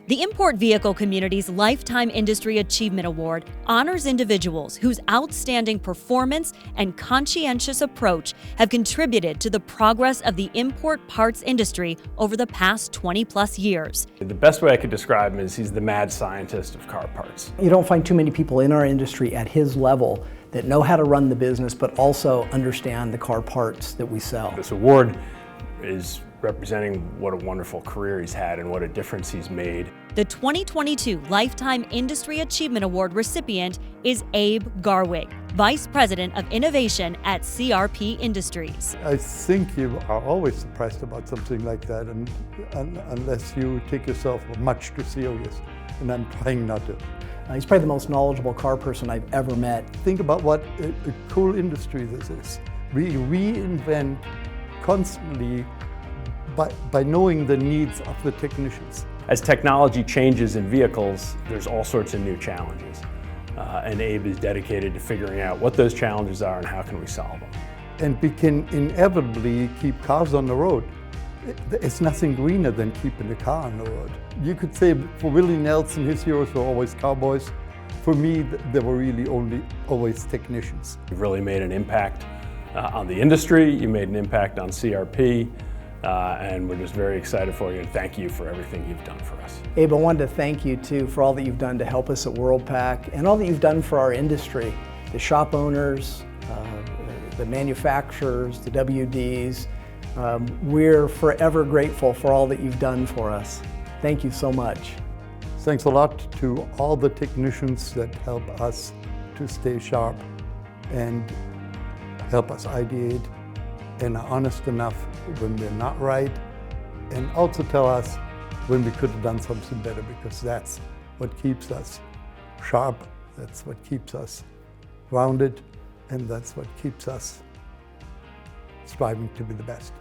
The import vehicle community's Lifetime Industry Achievement Award honors individuals whose outstanding performance and conscientious approach have contributed to the progress of the import parts industry over the past 20-plus years. The best way I could describe him is he's the mad scientist of car parts. You don't find too many people in our industry at his level that know how to run the business but also understand the car parts that we sell. This award is representing what a wonderful career he's had and what a difference he's made. The 2022 Lifetime Industry Achievement Award recipient is Abe Garweg, Vice President of Innovation at CRP Industries. I think you are always surprised about something like that, and unless you take yourself much too serious, and I'm trying not to. He's probably the most knowledgeable car person I've ever met. Think about what a cool industry this is. We reinvent constantly by knowing the needs of the technicians. As technology changes in vehicles, there's all sorts of new challenges. And Abe is dedicated to figuring out what those challenges are and how can we solve them. And we can inevitably keep cars on the road. It's nothing greener than keeping a car on the road. You could say for Willie Nelson, his heroes were always cowboys. For me, they were really always technicians. You've really made an impact on the industry, you made an impact on CRP, and we're just very excited for you and thank you for everything you've done for us. Abe, I wanted to thank you too for all that you've done to help us at WorldPac and all that you've done for our industry, the shop owners, the manufacturers, the WDs. We're forever grateful for all that you've done for us. Thank you so much. Thanks a lot to all the technicians that help us to stay sharp and help us ideate and are honest enough when we're not right, and also tell us when we could have done something better, because that's what keeps us sharp, that's what keeps us grounded, and that's what keeps us striving to be the best.